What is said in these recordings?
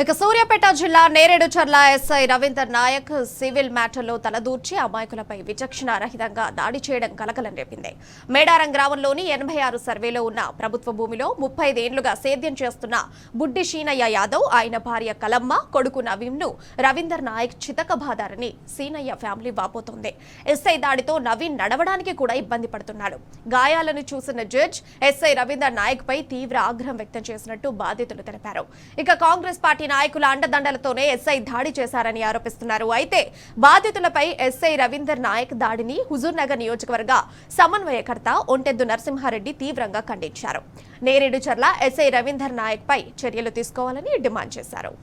ఇక సూర్యాపేట జిల్లా Nereducharla SI Ravinder Naik civil మ్యాటర్లో తలదూర్చి అమాయకులపై విచక్షణ రహితంగా దాడి చేయడం కలకలం రేపింది. మేడారం గ్రామంలోని 86 సర్వేలో ఉన్న ప్రభుత్వ భూమిలో 35 ఏళ్లుగా సేద్యం చేస్తున్న బుడ్డి శీనయ్య యాదవ్, ఆయన భార్య కలమ్మ, కొడుకు నవీన్ను రవీందర్ నాయక్ చితకబాదారని సీనయ్య ఫ్యామిలీ వాపోతోంది. ఎస్ఐ దాడితో నవీన్ నడవడానికి కూడా ఇబ్బంది పడుతున్నాడు. గాయాలను చూసిన జడ్జ్ ఎస్ఐ రవీందర్ నాయక్ పై తీవ్ర ఆగ్రహం వ్యక్తం చేసినట్టు బాధితులు తెలిపారు. ఇక కాంగ్రెస్ పార్టీ నాయకుల అండదండలతోనే ఎస్ఐ దాడి చేశారని ఆరోపిస్తున్నారు. అయితే బాధితులపై ఎస్ఐ రవీందర్ నాయక్ దాడిని హుజూర్నగర్ నియోజకవర్గ సమన్వయకర్త ఒంటెద్దు నరసింహారెడ్డి తీవ్రంగా ఖండించారు. నేరేడుచర్ల ఎస్ఐ రవీందర్ నాయక్ పై చర్యలు తీసుకోవాలని డిమాండ్ చేశారు.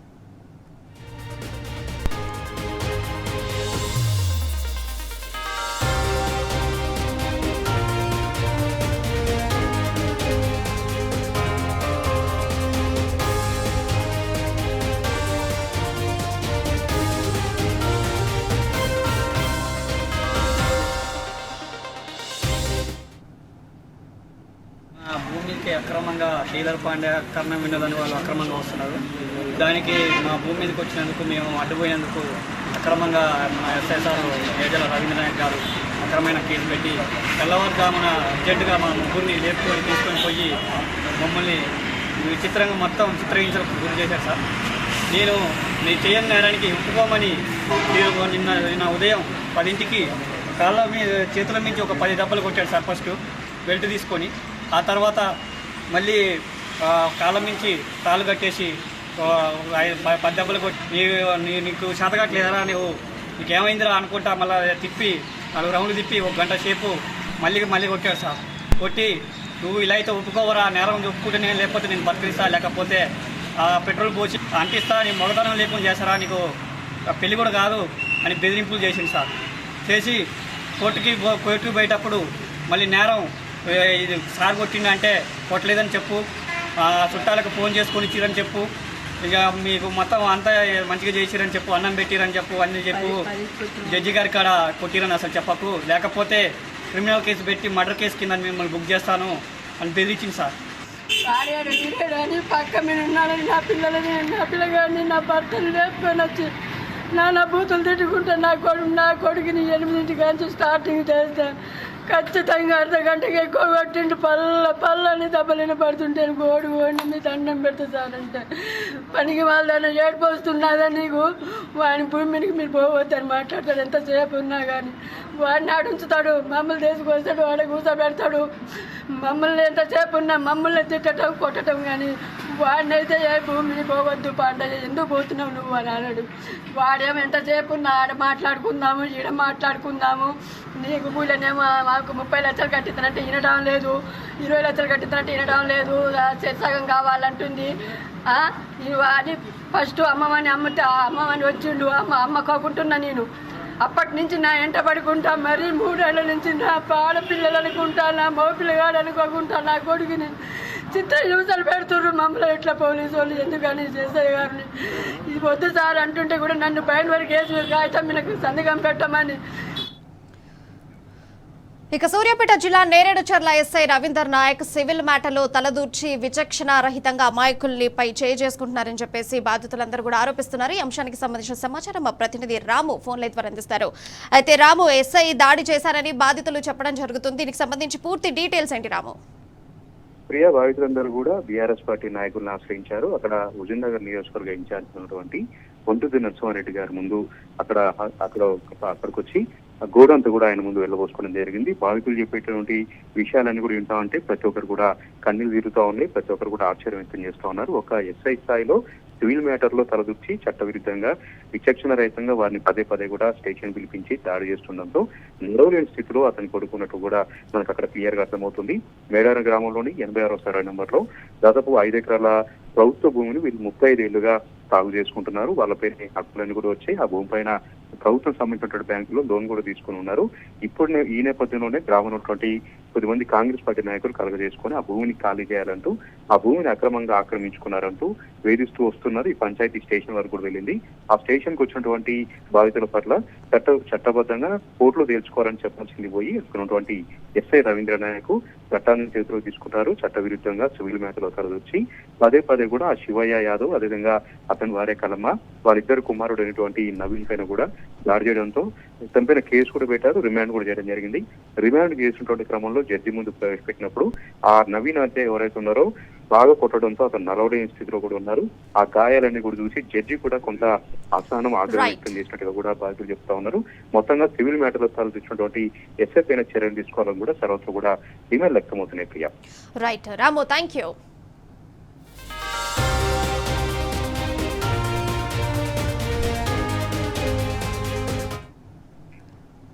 భూమికి అక్రమంగా టీలర్ పాండే కర్ణం విన్నదని వాళ్ళు అక్రమంగా వస్తున్నారు. దానికి మా భూమి మీదకి వచ్చినందుకు మేము అడ్డుపోయినందుకు అక్రమంగా మా ఎస్ఐసార్ ఏజల రవీంద్ర నాయక్ గారు అక్రమైన కేసు పెట్టి తెల్లవారుజామున అర్జెంటుగా మా ముగ్గురిని లేపుకొని తీసుకొని పోయి మమ్మల్ని విచిత్రంగా మొత్తం చిత్రహింసలకు గురి చేశారు సార్. నేను చేయని నేరానికి ఒప్పుకోమని నిన్న ఉదయం 10ంటికి కాళ్ళ మీద చేతుల నుంచి ఒక 10 దెబ్బలు కొట్టాడు సార్. ఫస్ట్ బెల్ట్ తీసుకొని ఆ తర్వాత మళ్ళీ కాళ్ళ నుంచి తాళ్ళు కట్టేసి 10 దెబ్బలు కొట్టి నీకు చేతగట్లేదరా, నీకేమైందిరా అనుకుంటా మళ్ళీ తిప్పి 4 రౌండ్లు తిప్పి 1 గంట సేపు మళ్ళీ కొట్టాడు సార్. కొట్టి నువ్వు ఇలా అయితే ఒప్పుకోవరా, నేరం ఒప్పుకుంటే నేను లేకపోతే నేను బతికిస్తా, లేకపోతే పెట్రోల్ పోసి అంటిస్తా, నీ మొగతనం లేకుండా చేస్తారా, నీకు పెళ్లి కూడా కాదు అని బెదిరింపులు చేసింది సార్. చేసి కోర్టుకి పోయేటప్పుడు మళ్ళీ నేరం ఇది సార్ కొట్టిందంటే కొట్టలేదని చెప్పు, చుట్టాలకు ఫోన్ చేసుకొని ఇచ్చిరని చెప్పు, ఇక మీకు మొత్తం అంతా మంచిగా చేసిరని చెప్పు, అన్నం పెట్టిరని చెప్పు, అన్నీ చెప్పు, జడ్జి గారి కాడ కొట్టిరని అసలు చెప్పకు, లేకపోతే క్రిమినల్ కేసు పెట్టి మర్డర్ కేసు కింద మిమ్మల్ని బుక్ చేస్తాను అని బెదిరించింది సార్. పక్క మీద ఉన్నానని నా పిల్లగాడిని నా భర్తను లేపుకొని వచ్చి నా బూతులు తిట్టుకుంటే నా కొడుకుని 8ంటికి నుంచి స్టార్టింగ్ చేస్తాను. ఖచ్చితంగా అర్ధగంటకి ఎక్కువ కొట్టిండు. పళ్ళని దెబ్బలని పడుతుంటే గోడు మీ దండం పెడతానంటే పనికి వాళ్ళని ఏడిపోస్తున్నదా నీకు, వాని భూమికి మీరు పోవద్దని మాట్లాడతాడు. ఎంతసేపు ఉన్నా కానీ వాడిని ఆడుంచుతాడు, మమ్మల్ని తీసుకొస్తాడు, వాడ కూర్చోబెడతాడు. మమ్మల్ని ఎంతసేపు ఉన్నా మమ్మల్ని తిట్టడం కొట్టడం, కానీ వాడిని అయితే ఏ భూమిని పోవద్దు పండగ ఎందుకు పోతున్నావు నువ్వు అని అన్నాడు. వాడేమో ఎంతసేపు ఉన్నా ఆడ మాట్లాడుకుందాము, ఈడ మాట్లాడుకుందాము, నీకు పూలనేమో మాకు 30 లక్షలు కట్టిస్తానంటే వినడం లేదు, 20 లక్షలు కట్టిస్తానంటే వినడం లేదు, సగం కావాలంటుంది అని ఫస్ట్ అమ్మమని వచ్చిండు. అమ్మకోకుంటున్నా నేను అప్పటి నుంచి నా ఎంట పడుకుంటా, మరీ 3 ఏళ్ల నుంచి నా ఆడపిల్లలు అనుకుంటా, నా మగపిల్లగాడు అనుకోకుంటా నా కొడుకుని చిత్రహింసలు పెడుతుర్రు మమ్మల్ని. ఎట్లా పోలీసు వాళ్ళు ఎందుకని చేసాయి గారిని ఇది వద్దు సార్ అంటుంటే కూడా నన్ను బయట వరకు వేసి కాగితం మీకు సంతకం పెట్టమని. ఇక సూర్యాపేట జిల్లా నేరేడుచర్ల ఎస్ఐ రవీందర్ నాయక్ సివిల్ మ్యాటర్లో తలదూర్చి విచక్షణ రహితంగా అమాయకులపై చేసుకుంటున్నారని చెప్పేసి బాధితులందరూ కూడా ఆరోపిస్తున్నారు. ఈ అంశానికి సంబంధించిన సమాచారం మా ప్రతినిధి రాము ఫోన్ లైన్ ద్వారా అందిస్తారు. అయితే రాము, ఎస్ఐ దాడి చేశారని బాధితులు చెప్పడం జరుగుతుంది, దీనికి సంబంధించి పూర్తి డీటెయిల్స్ ఏంటి రాము? ప్రియా, బాధితులందరూ కూడా బీఆర్ఎస్ పార్టీ నాయకులను ఆశ్రయించారు. అక్కడ హుజూర్నగర్ నియోజకవర్గ ఇన్ఛార్జ్ ఉన్నటువంటి ఒంటెద్దు నరసింహారెడ్డి గారి ముందు అక్కడికి వచ్చి గోడంతా కూడా ఆయన ముందు వెళ్ళబోసుకోవడం జరిగింది. బాధితులు చెప్పేటువంటి విషయాలన్నీ కూడా వింటా ఉంటే ప్రతి ఒక్కరు కూడా కన్నీళ్లు తీరుతా ఉన్నాయి, ప్రతి ఒక్కరు కూడా ఆశ్చర్యం వ్యక్తం చేస్తా ఉన్నారు. ఒక ఎస్ఐ స్థాయిలో సివిల్ మ్యాటర్లో తలదూర్చి చట్టవిరుద్ధంగా విచక్షణ రహితంగా వారిని పదే కూడా స్టేషన్ పిలిపించి దాడి చేస్తుండటంతో నడవలేని స్థితిలో అతను కొడుకున్నట్టు కూడా మనకు అక్కడ క్లియర్ గా అర్థమవుతుంది. మేడారం గ్రామంలోని 86వ సర్వే నెంబర్లో దాదాపు 5 ఎకరాల ప్రభుత్వ భూమిని వీళ్ళు 35 ఏళ్లుగా సాగు చేసుకుంటున్నారు. వాళ్ళ పేరు హక్కులన్నీ కూడా వచ్చాయి. ఆ భూమి పైన ప్రభుత్వం సంబంధించినటువంటి బ్యాంకులో లోన్ కూడా తీసుకుని ఉన్నారు. ఇప్పుడు ఈ నేపథ్యంలోనే గ్రామంలో కొద్దిమంది కాంగ్రెస్ పార్టీ నాయకులు కలగజేసుకొని ఆ భూమిని ఖాళీ చేయాలంటూ ఆ భూమిని అక్రమంగా ఆక్రమించుకున్నారంటూ వేధిస్తూ వస్తున్నారు. ఈ పంచాయతీ స్టేషన్ వరకు కూడా వెళ్ళింది. ఆ స్టేషన్ కు వచ్చినటువంటి బాధితుల పట్ల చట్టబద్ధంగా కోర్టులో తేల్చుకోవాలని చెప్పాల్సింది పోయి ఉన్నటువంటి ఎస్ఐ రవీంద్ర నాయక్ చట్టాన్ని చేతిలో తీసుకుంటారు. చట్టవిరుద్ధంగా సివిల్ మ్యాటర్లో కలదొచ్చి పదే పదే కూడా ఆ శివయ్య యాదవ్ అదేవిధంగా అతని భార్య కలమ్మ వాళ్ళిద్దరు కుమారుడు అయినటువంటి నవీన్ పైన కూడా దాడి చేయడంతో తనపైన కేసు కూడా పెట్టారు. రిమాండ్ కూడా చేయడం జరిగింది. రిమాండ్ చేసినటువంటి క్రమంలో జడ్జి ముందు ప్రవేశపెట్టినప్పుడు ఆ నవీన్ అయితే ఎవరైతే ఉన్నారో బాగా కొట్టడంతో అతను నలవలేని స్థితిలో కూడా ఉన్నారు. ఆ గాయాలన్నీ కూడా చూసి జడ్జి కూడా కొంత అసహనం ఆగ్రహం వ్యక్తం చేసినట్టుగా కూడా బాధితులు చెప్తా ఉన్నారు. మొత్తంగా సివిల్ మ్యాటర్లో తలదిచ్చినటువంటి ఎస్ఐ పైన చర్యలు తీసుకోవాలని కూడా సర్వత్రా కూడా డిమాండ్ వ్యక్తమవుతున్నాయి. Priya. Right Ramu, thank you.